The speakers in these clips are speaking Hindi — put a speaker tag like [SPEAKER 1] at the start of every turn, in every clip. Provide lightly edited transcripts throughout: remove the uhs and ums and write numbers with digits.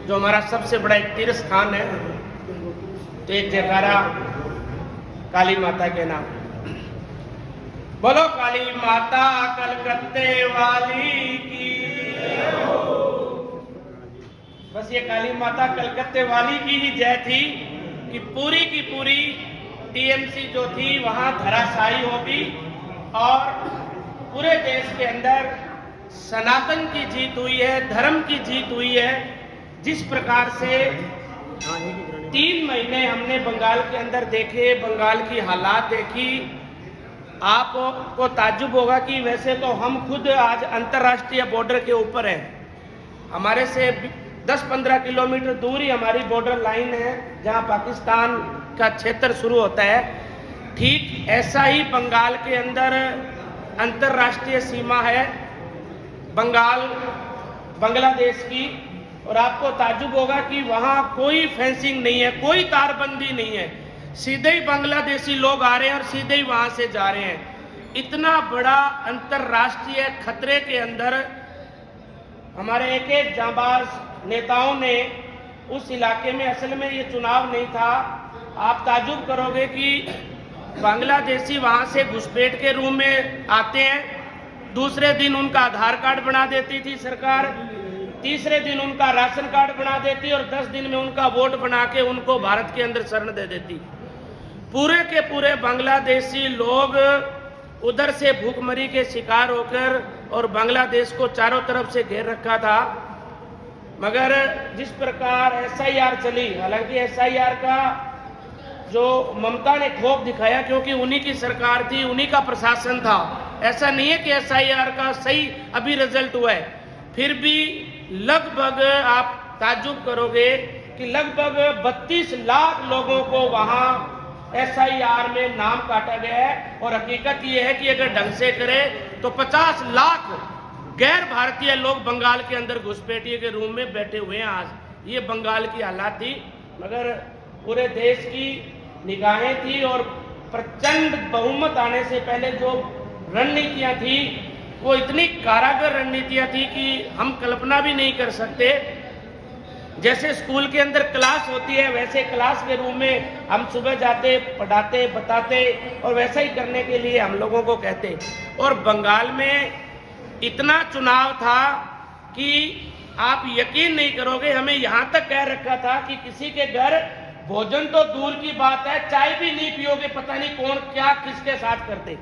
[SPEAKER 1] जो हमारा सबसे बड़ा एक तीर्थ स्थान है। तो एक जयकारा काली माता के नाम। बोलो काली माता कलकत्ते वाली की। बस ये काली माता कलकत्ते वाली की ही जय थी कि पूरी की पूरी टीएमसी जो थी वहां धराशायी होगी और पूरे देश के अंदर सनातन की जीत हुई है, धर्म की जीत हुई है। जिस प्रकार से 3 महीने हमने बंगाल के अंदर देखे, बंगाल की हालात देखी, आपको ताज्जुब होगा कि वैसे तो हम खुद आज अंतर्राष्ट्रीय बॉर्डर के ऊपर हैं। हमारे से 10-15 किलोमीटर दूर ही हमारी बॉर्डर लाइन है जहां पाकिस्तान का क्षेत्र शुरू होता है। ठीक ऐसा ही बंगाल के अंदर अंतर्राष्ट्रीय सीमा है बंगाल बांग्लादेश की। और आपको ताज्जुब होगा कि वहां कोई फेंसिंग नहीं है, कोई तारबंदी नहीं है। सीधे ही बांग्लादेशी लोग आ रहे हैं और सीधे ही वहां से जा रहे हैं। इतना बड़ा अंतर्राष्ट्रीय खतरे के अंदर हमारे एक जांबाज नेताओं ने उस इलाके में, असल में ये चुनाव नहीं था। आप ताज्जुब करोगे कि बांग्लादेशी वहां से घुसपैठ के रूम में आते हैं, दूसरे दिन उनका आधार कार्ड बना देती थी सरकार, तीसरे दिन उनका राशन कार्ड बना देती और 10 दिन में उनका वोट बना के उनको भारत के अंदर शरण दे देती। पूरे के पूरे बांग्लादेशी लोग उधर से भूखमरी के शिकार होकर और बांग्लादेश को चारों तरफ से घेर रखा था। मगर जिस प्रकार एसआईआर चली, हालांकि एसआईआर का जो ममता ने खौफ दिखाया क्योंकि उन्हीं की सरकार थी, उन्हीं का प्रशासन था। ऐसा नहीं है कि एसआईआर का सही अभी रिजल्ट हुआ है, फिर भी लगभग आप ताज्जुब करोगे कि लगभग 32 लाख लोगों को वहां एसआईआर में नाम काटा गया है। और हकीकत यह है कि अगर ढंग से करे तो 50 लाख गैर भारतीय लोग बंगाल के अंदर घुसपैठिए के रूम में बैठे हुए हैं। आज ये बंगाल की हालात थी, मगर पूरे देश की निगाहें थी और प्रचंड बहुमत आने से पहले जो रणनीतियां थी वो इतनी कारागर रणनीतियां थी कि हम कल्पना भी नहीं कर सकते। जैसे स्कूल के अंदर क्लास होती है वैसे क्लास के रूम में हम सुबह जाते, पढ़ाते, बताते और वैसा ही करने के लिए हम लोगों को कहते। और बंगाल में इतना चुनाव था कि आप यकीन नहीं करोगे, हमें यहां तक कह रखा था कि किसी के घर भोजन तो दूर की बात है, चाय भी नहीं पियोगे, पता नहीं कौन क्या किसके साथ करते।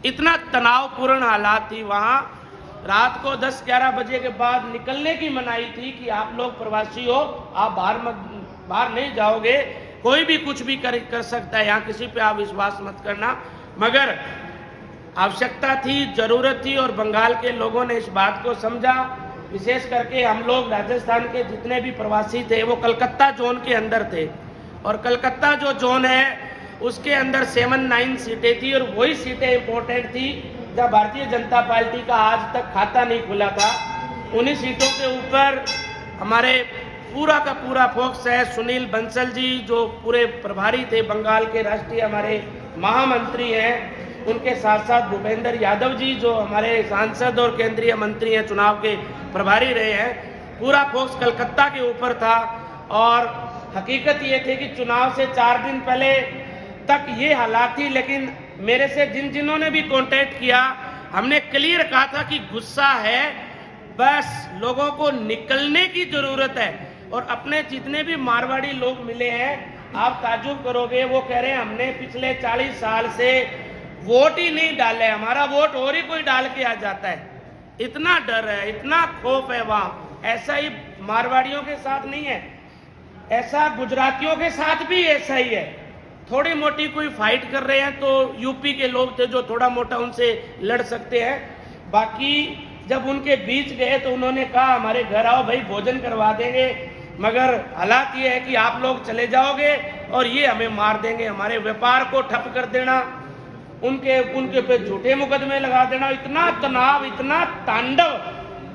[SPEAKER 1] इतना तनावपूर्ण हालात थी वहां। रात को 10-11 बजे के बाद निकलने की मनाही थी कि आप लोग प्रवासी हो, आप बाहर नहीं जाओगे, कोई भी कुछ भी कर सकता है, यहाँ किसी पे आप विश्वास मत करना। मगर आवश्यकता थी, जरूरत थी और बंगाल के लोगों ने इस बात को समझा। विशेष करके हम लोग राजस्थान के जितने भी प्रवासी थे वो कलकत्ता जोन के अंदर थे और कलकत्ता जो जोन है उसके अंदर 7-9 सीटें थी और वही सीटें इंपॉर्टेंट थी जहाँ भारतीय जनता पार्टी का आज तक खाता नहीं खुला था। उन्हीं सीटों के ऊपर हमारे पूरा का पूरा फोकस है। सुनील बंसल जी जो पूरे प्रभारी थे, बंगाल के राष्ट्रीय हमारे महामंत्री हैं, उनके साथ साथ भूपेंद्र यादव जी जो हमारे सांसद और केंद्रीय मंत्री हैं, चुनाव के प्रभारी रहे हैं, पूरा फोकस कलकत्ता के ऊपर था। और हकीकत ये थी कि चुनाव से 4 दिन पहले तक ये हालात थी, लेकिन मेरे से जिन्होंने भी कांटेक्ट किया, हमने क्लियर कहा था कि गुस्सा है, बस लोगों को निकलने की जरूरत है। और अपने जितने भी मारवाड़ी लोग मिले हैं, आप ताज्जुब करोगे, वो कह रहे हैं हमने पिछले 40 साल से वोट ही नहीं डाले, हमारा वोट और ही कोई डाल के आ जाता है। इतना डर है, इतना खौफ है वहां। ऐसा ही मारवाड़ियों के साथ नहीं है, ऐसा गुजरातियों के साथ भी ऐसा ही है। थोड़ी मोटी कोई फाइट कर रहे हैं तो यूपी के लोग थे जो थोड़ा मोटा उनसे लड़ सकते हैं, बाकी जब उनके बीच गए तो उन्होंने कहा हमारे घर आओ भाई, भोजन करवा देंगे, मगर हालात ये है कि आप लोग चले जाओगे और ये हमें मार देंगे, हमारे व्यापार को ठप कर देना, उनके पे झूठे मुकदमे लगा देना। इतना तनाव, इतना तांडव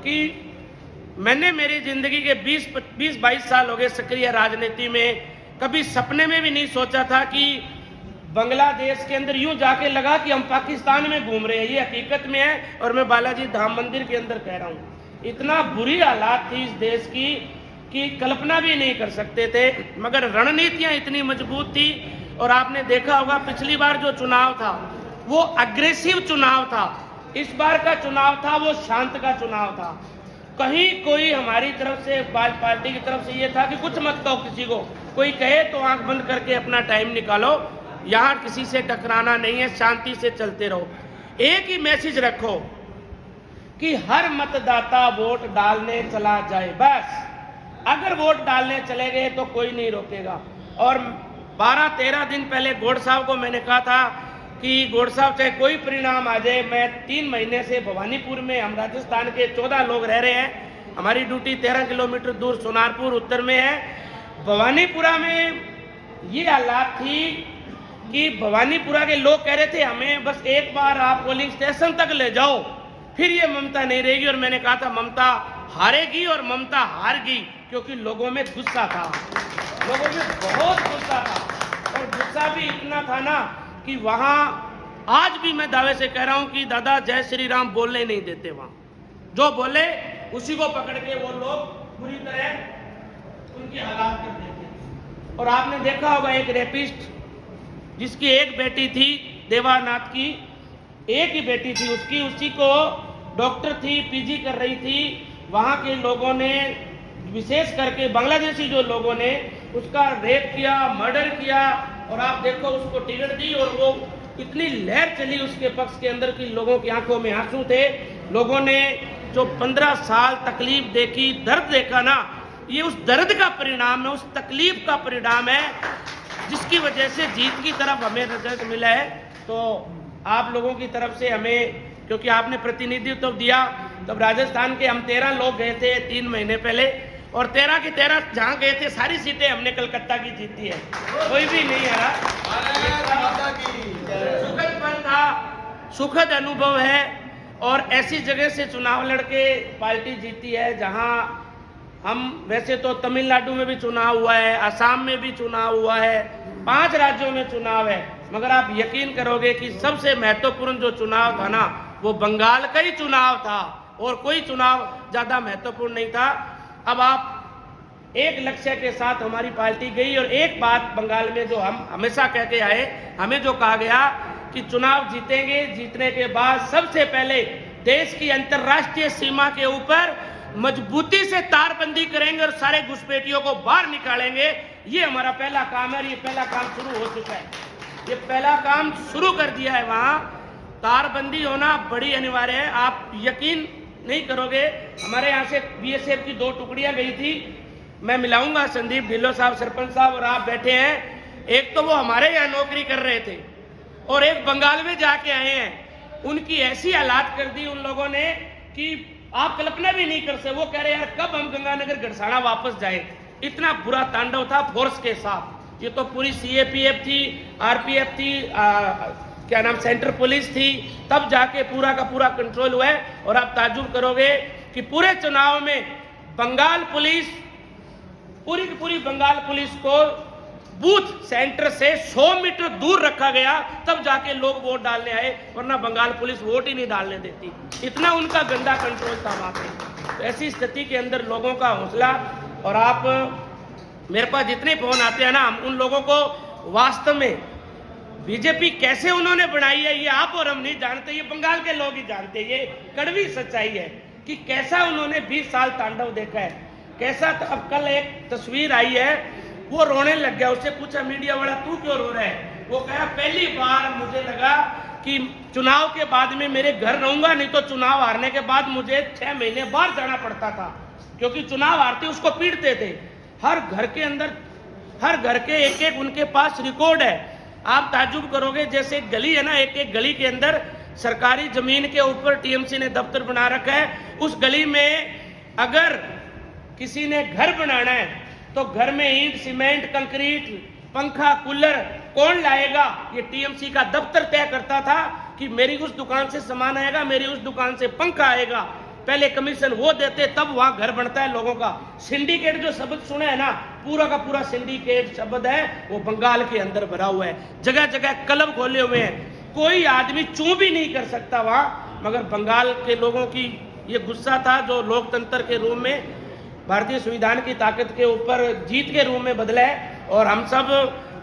[SPEAKER 1] कि मैंने मेरी जिंदगी के 20-22 साल हो गए सक्रिय राजनीति में, कभी सपने में भी नहीं सोचा था कि बांग्लादेश के अंदर यूं जाके लगा कि हम पाकिस्तान में घूम रहे हैं। ये हकीकत में है और मैं बालाजी धाम मंदिर के अंदर कह रहा हूं। इतना बुरी हालात थी इस देश की कि कल्पना भी नहीं कर सकते थे, मगर रणनीतियां इतनी मजबूत थी। और आपने देखा होगा पिछली बार जो चुनाव था वो अग्रेसिव चुनाव था, इस बार का चुनाव था वो शांत का चुनाव था। कहीं कोई हमारी तरफ से पार्टी की तरफ से ये था कि कुछ मत कहो किसी को, कोई कहे तो आंख बंद करके अपना टाइम निकालो, यहाँ किसी से टकराना नहीं है, शांति से चलते रहो। एक ही मैसेज रखो कि हर मतदाता वोट डालने चला जाए, बस। अगर वोट डालने चले गए तो कोई नहीं रोकेगा। और 12-13 दिन पहले गौड़ साहब को मैंने कहा था कि गौड़ साहब चाहे कोई परिणाम आ जाए, मैं 3 महीने से भवानीपुर में, हम राजस्थान के 14 लोग रह रहे हैं, हमारी ड्यूटी 13 किलोमीटर दूर सोनारपुर उत्तर में है। भवानीपुरा में ये हालात थी कि भवानीपुरा के लोग कह रहे थे हमें बस एक बार आप पोलिंग स्टेशन तक ले जाओ, फिर ये ममता नहीं रहेगी। और मैंने कहा था ममता हारेगी और ममता हार गई, क्योंकि लोगों में गुस्सा था, लोगों में बहुत गुस्सा था। और गुस्सा भी इतना था ना कि वहां आज भी मैं दावे से कह रहा हूं कि दादा जय श्री राम बोलने नहीं देते, वहां जो बोले उसी को पकड़ के वो लोग पूरी तरह उनकी हालात कर देते। और आपने देखा होगा एक रेपिस्ट जिसकी एक बेटी थी देवानाथ की, एक ही बेटी थी उसकी, उसी को डॉक्टर थी, पीजी कर रही थी, वहां के लोगों ने विशेष करके बांग्लादेशी जो लोगों ने उसका रेप किया, मर्डर किया। और आप देखो उसको टिकट दी और वो इतनी लहर चली उसके पक्ष के अंदर कि लोगों की आंखों में आंसू थे। लोगों ने जो 15 साल तकलीफ देखी, दर्द देखा ना, ये उस दर्द का परिणाम है, उस तकलीफ का परिणाम है जिसकी वजह से जीत की तरफ हमें रिजल्ट मिला है। तो आप लोगों की तरफ से हमें, क्योंकि आपने प्रतिनिधित्व दिया, तब राजस्थान के हम 13 लोग गए थे 3 महीने पहले, और 13 की 13 जहाँ गए थे सारी सीटें हमने कलकत्ता की जीती है, कोई भी नहीं हरा। सुखद पल था, सुखद अनुभव है। और ऐसी जगह से चुनाव लड़के पार्टी जीती है जहाँ हम, वैसे तो तमिलनाडु में भी चुनाव हुआ है, असम में भी चुनाव हुआ है, 5 राज्यों में चुनाव है, मगर आप यकीन करोगे कि सबसे महत्वपूर्ण जो चुनाव था ना वो बंगाल का ही चुनाव था, और कोई चुनाव ज्यादा महत्वपूर्ण नहीं था। अब आप एक लक्ष्य के साथ हमारी पार्टी गई, और एक बात बंगाल में जो हम हमेशा कह के आए, हमें जो कहा गया कि चुनाव जीतेंगे, जीतने के बाद सबसे पहले देश की अंतर्राष्ट्रीय सीमा के ऊपर मजबूती से तारबंदी करेंगे और सारे घुसपैठियों को बाहर निकालेंगे। ये हमारा पहला काम है, ये पहला काम शुरू हो चुका है, ये पहला काम शुरू कर दिया है। वहां तारबंदी होना बड़ी अनिवार्य है। आप यकीन नहीं करोगे, हमारे यहाँ से बीएसएफ की 2 टुकड़ियां गई थी, मैं मिलाऊंगा, संदीप ढिल्लो साहब, सरपंच साहब और आप बैठे हैं। एक तो वो हमारे यहाँ नौकरी कर रहे थे और एक बंगाल में जाके आए हैं। उनकी ऐसी हालात कर दी उन लोगों ने कि आप कल्पना भी नहीं कर सकते। वो कह रहे यार कब हम गंगानगर गढ़साना वापस जाए, इतना बुरा तांडव था फोर्स के साथ। ये तो पूरी सीएपीएफ थी, आरपीएफ थी, क्या नाम, सेंट्रल पुलिस थी, तब जाके पूरा का पूरा कंट्रोल हुआ है। और आप ताज्जुब करोगे कि पूरे चुनाव में बंगाल पुलिस, पूरी की पूरी बंगाल पुलिस को बूथ सेंटर से 100 मीटर दूर रखा गया, तब जाके लोग वोट डालने आए, वरना बंगाल पुलिस वोट ही नहीं डालने देती। इतना उनका गंदा कंट्रोल था वहां पे। तो ऐसी स्थिति के अंदर लोगों का हौसला, और आप, मेरे पास जितने फोन आते हैं ना, हम उन लोगों को वास्तव में बीजेपी कैसे उन्होंने बनाई है ये आप और हम नहीं जानते, ये बंगाल के लोग ही जानते हैं। ये कड़वी सच्चाई है कि कैसा उन्होंने 20 साल तांडव देखा है, कैसा। अब कल एक तस्वीर आई है, वो रोने लग गया। उससे पूछा मीडिया वाला तू क्यों रो रहा है, वो कहा पहली बार मुझे लगा कि चुनाव के बाद में मेरे घर रहूंगा, नहीं तो चुनाव हारने के बाद मुझे 6 महीने बाहर जाना पड़ता था, क्योंकि चुनाव हारते उसको पीटते थे। हर घर के अंदर, हर घर के एक एक उनके पास रिकॉर्ड है। आप ताज्जुब करोगे, जैसे गली है ना, एक एक गली के अंदर सरकारी जमीन के ऊपर टीएमसी ने दफ्तर बना रखा है। उस गली में अगर किसी ने घर बनाना है तो घर में ईंट, सीमेंट, कंक्रीट, पंखा, कूलर कौन लाएगा, ये टीएमसी का दफ्तर तय करता था कि मेरी उस दुकान से सामान आएगा, मेरी उस दुकान से पंखा आएगा। पहले कमीशन वो देते, तब वहां घर बनता है लोगों का। सिंडिकेट जो शब्द सुना है ना, पूरा का पूरा सिंडिकेट शब्द है, वो बंगाल के अंदर भरा हुआ है। जगह जगह क्लब खोले हुए हैं, कोई आदमी चू भी नहीं कर सकता वहां। मगर बंगाल के लोगों की ये गुस्सा था जो लोकतंत्र के रूप में भारतीय संविधान की ताकत के ऊपर जीत के रूप में बदला है। और हम सब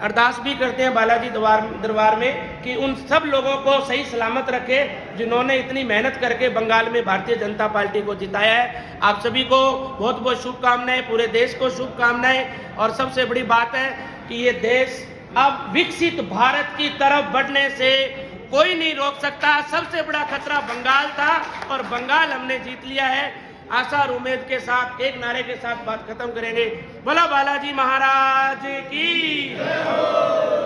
[SPEAKER 1] अरदास भी करते हैं बालाजी दरबार में कि उन सब लोगों को सही सलामत रखे जिन्होंने इतनी मेहनत करके बंगाल में भारतीय जनता पार्टी को जिताया है। आप सभी को बहुत बहुत शुभकामनाएं, पूरे देश को शुभकामनाएं। और सबसे बड़ी बात है कि ये देश अब विकसित भारत की तरफ बढ़ने से कोई नहीं रोक सकता। सबसे बड़ा खतरा बंगाल था और बंगाल हमने जीत लिया है। आशा और उम्मीद के साथ एक नारे के साथ बात खत्म करेंगे। बोला बालाजी महाराज की जय हो।